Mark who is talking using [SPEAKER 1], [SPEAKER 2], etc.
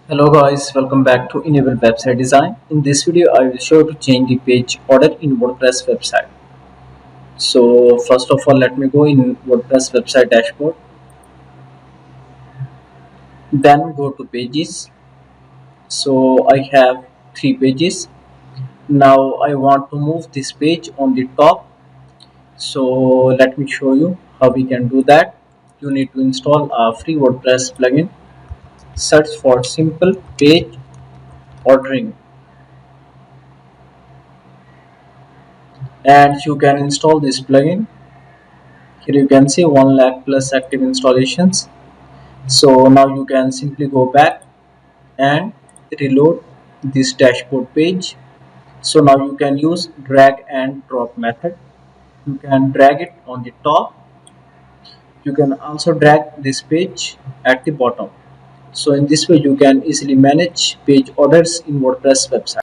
[SPEAKER 1] Hello guys, welcome back to Enable Website Design. In this video, I will show you to change the page order in WordPress website. So first of all, let me go in WordPress website dashboard. Then go to pages. So I have 3 pages. Now I want to move this page on the top. So let me show you how we can do that. You need to install a free WordPress plugin. Search for simple page ordering, and you can install this plugin. Here you can see 1 lakh plus active installations. So now you can simply go back and reload this dashboard page. So now you can use drag and drop method. You can drag it on the top. You can also drag this page at the bottom. So in this way you can easily manage page orders in WordPress website.